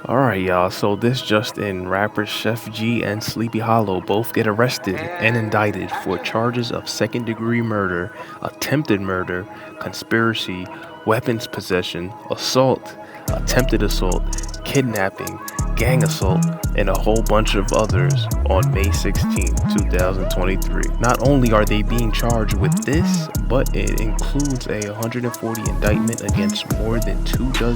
Alright, y'all, so this just in, rappers Sheff G and Sleepy Hollow both get arrested and indicted for charges of second degree murder, attempted murder, conspiracy, weapons possession, assault, attempted assault, kidnapping, gang assault, and a whole bunch of others on May 16, 2023. Not only are they being charged with this, but it includes a 140 indictment against more than 24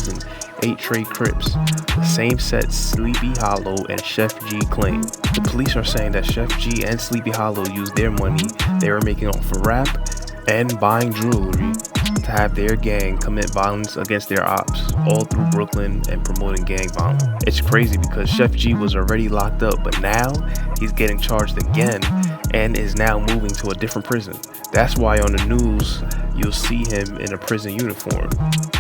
8 Crips, the same set Sleepy Hollow and Sheff G claim. The police are saying that Sheff G and Sleepy Hollow used their money they were making off of rap and buying jewelry to have their gang commit violence against their ops all through Brooklyn and promoting gang violence. It's crazy because Sheff G was already locked up, but now he's getting charged again and is now moving to a different prison. That's why on the news you'll see him in a prison uniform.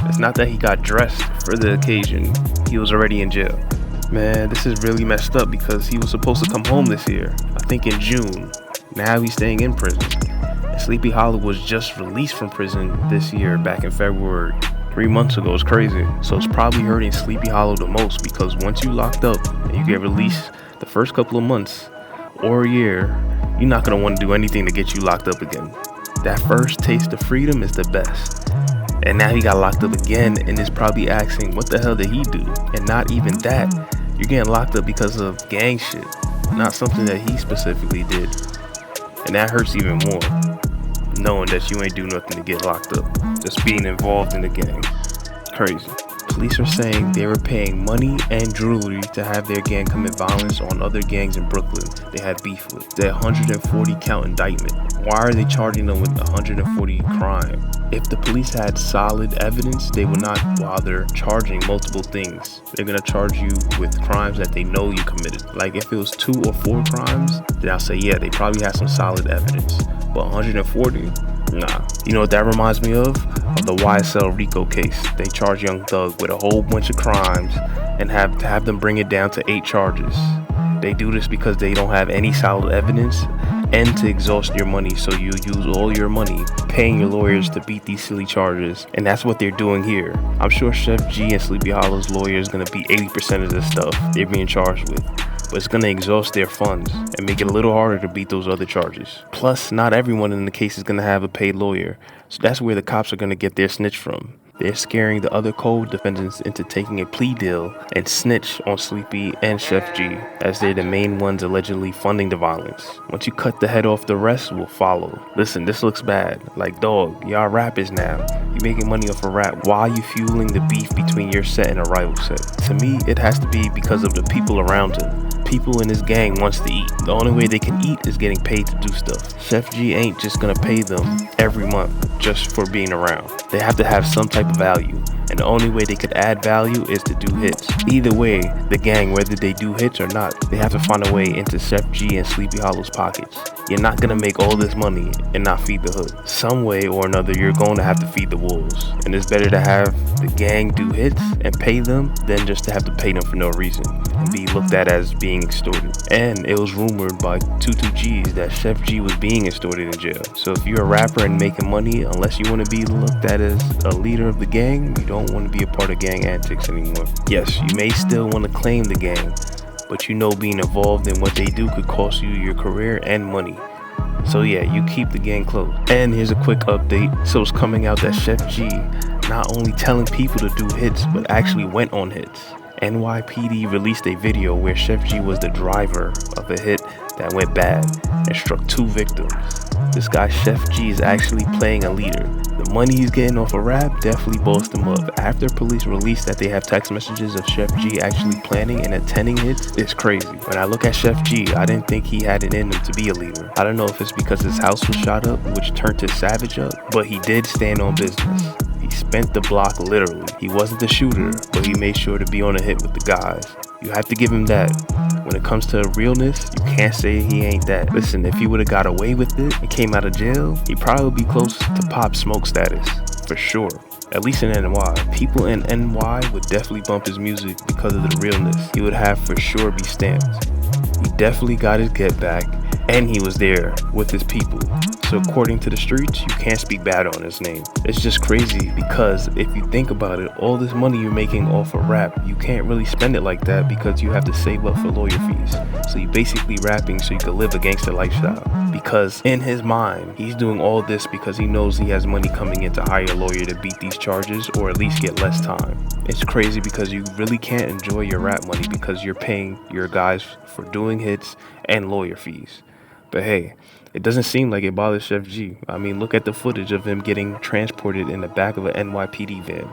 It's not that he got dressed for the occasion, he was already in jail. Man, this is really messed up because he was supposed to come home this year, I think in June. Now he's staying in prison. And Sleepy Hollow was just released from prison this year, back in February. 3 months ago. It's crazy. So it's probably hurting Sleepy Hollow the most because once you locked up and you get released, the first couple of months or a year, you're not going to want to do anything to get you locked up again. That first taste of freedom is the best. And now he got locked up again and is probably asking, what the hell did he do? And not even that. You're getting locked up because of gang shit, not something that he specifically did. And that hurts even more, knowing that you ain't do nothing to get locked up. Just being involved in the gang. Crazy. Police are saying they were paying money and jewelry to have their gang commit violence on other gangs in Brooklyn they had beef with. The 140 count indictment. Why are they charging them with 140 crime? If the police had solid evidence, they would not bother charging multiple things. They're gonna charge you with crimes that they know you committed. Like if it was 2 or 4 crimes, then I'll say yeah, they probably had some solid evidence. But 140? Nah. You know what that reminds me of? The YSL Rico case. They charge Young Thug with a whole bunch of crimes and have them bring it down to 8 charges. They do this because they don't have any solid evidence and to exhaust your money, so you use all your money paying your lawyers to beat these silly charges, and that's what they're doing here. I'm sure Sheff G and Sleepy Hollow's lawyer is going to be 80% of this stuff they're being charged with, but it's going to exhaust their funds and make it a little harder to beat those other charges. Plus, not everyone in the case is going to have a paid lawyer, so that's where the cops are going to get their snitch from. They're scaring the other co-defendants into taking a plea deal and snitch on Sleepy and Sheff G, as they're the main ones allegedly funding the violence. Once you cut the head off, the rest will follow. Listen, this looks bad. Like, dog, y'all rappers now. You making money off of rap. Why are you fueling the beef between your set and a rival set? To me, it has to be because of the people around him. People in his gang wants to eat. The only way they can eat is getting paid to do stuff. Sheff G ain't just gonna pay them every month just for being around. They have to have some type of value, and the only way they could add value is to do hits. Either way, the gang, whether they do hits or not, they have to find a way into Sheff G and Sleepy Hollow's pockets. You're not gonna make all this money and not feed the hood. Some way or another, you're going to have to feed the wolves, and it's better to have the gang do hits and pay them than just to have to pay them for no reason and be looked at as being extorted. And it was rumored by 22Gs that Sheff G was being extorted in jail. So if you're a rapper and making money, unless you want to be looked at as a leader of the gang, you don't want to be a part of gang antics anymore. Yes, you may still want to claim the gang, but you know being involved in what they do could cost you your career and money. So yeah, you keep the gang close. And here's a quick update. So it's coming out that Sheff G not only telling people to do hits, but actually went on hits. NYPD released a video where Sheff G was the driver of a hit that went bad and struck 2 victims. This guy Sheff G is actually playing a leader. The money he's getting off of rap definitely bossed him up. After police released that they have text messages of Sheff G actually planning and attending hits, it's crazy. When I look at Sheff G, I didn't think he had it in him to be a leader. I don't know if it's because his house was shot up, which turned his savage up, but he did stand on business. He spent the block literally. He wasn't the shooter, but he made sure to be on a hit with the guys. You have to give him that. When it comes to realness, you can't say he ain't that. Listen, if he would have got away with it and came out of jail, he'd probably be close to Pop Smoke status, for sure. At least in NY. People in NY would definitely bump his music because of the realness. He would have for sure be stamped. He definitely got his get back, and he was there with his people. So according to the streets, you can't speak bad on his name. It's just crazy because if you think about it, all this money you're making off of rap, you can't really spend it like that because you have to save up for lawyer fees. So you basically rapping so you can live a gangster lifestyle. Because in his mind, he's doing all this because he knows he has money coming in to hire a lawyer to beat these charges or at least get less time. It's crazy because you really can't enjoy your rap money because you're paying your guys for doing hits and lawyer fees. But hey, it doesn't seem like it bothers Sheff G. I mean, look at the footage of him getting transported in the back of an NYPD van.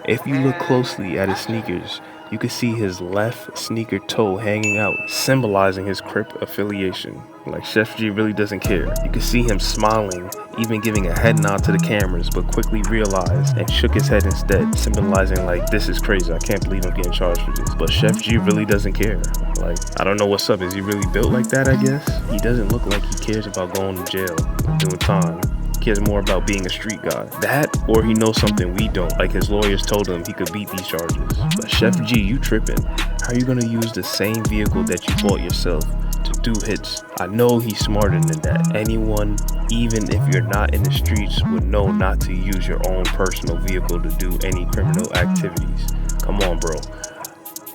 If you look closely at his sneakers, you can see his left sneaker toe hanging out, symbolizing his Crip affiliation. Like, Sheff G really doesn't care. You can see him smiling, even giving a head nod to the cameras, but quickly realized and shook his head instead, symbolizing like, this is crazy, I can't believe I'm getting charged for this. But Sheff G really doesn't care. Like, I don't know what's up. Is he really built like that, I guess? He doesn't look like he cares about going to jail, doing time. Cares more about being a street guy. That, or he knows something we don't, like his lawyers told him he could beat these charges. But Sheff G, you tripping. How are you gonna use the same vehicle that you bought yourself to do hits? I know he's smarter than that. Anyone, even if you're not in the streets, would know not to use your own personal vehicle to do any criminal activities. Come on, bro.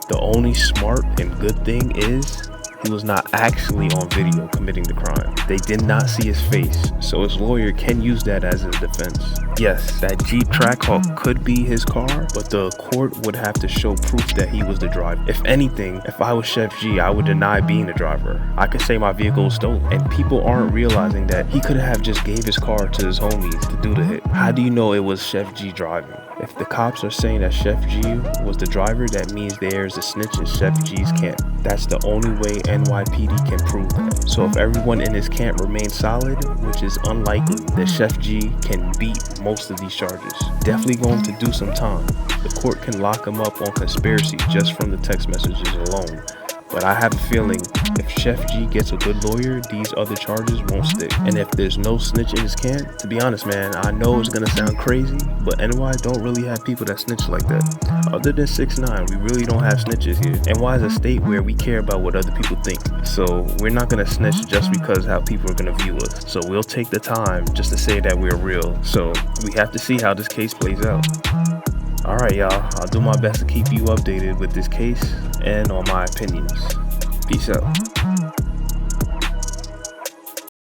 The only smart and good thing is he was not actually on video committing the crime. They did not see his face, so his lawyer can use that as a defense. Yes, that Jeep Trackhawk could be his car, but the court would have to show proof that he was the driver. If anything, if I was Sheff G, I would deny being the driver. I could say my vehicle was stolen, and people aren't realizing that he could have just gave his car to his homies to do the hit. How do you know it was Sheff G driving? If the cops are saying that Sheff G was the driver, that means there's a snitch in Sheff G's camp. That's the only way NYPD can prove that. So if everyone in his camp remains solid, which is unlikely, that Sheff G can beat most of these charges. Definitely going to do some time. The court can lock him up on conspiracy just from the text messages alone. But I have a feeling if Sheff G gets a good lawyer, these other charges won't stick. And if there's no snitch in his camp, to be honest, man, I know it's gonna sound crazy, but NY don't really have people that snitch like that. Other than 6ix9ine, we really don't have snitches here. NY is a state where we care about what other people think. So we're not gonna snitch just because how people are gonna view us. So we'll take the time just to say that we're real. So we have to see how this case plays out. Alright, y'all, I'll do my best to keep you updated with this case and on my opinions. Peace out.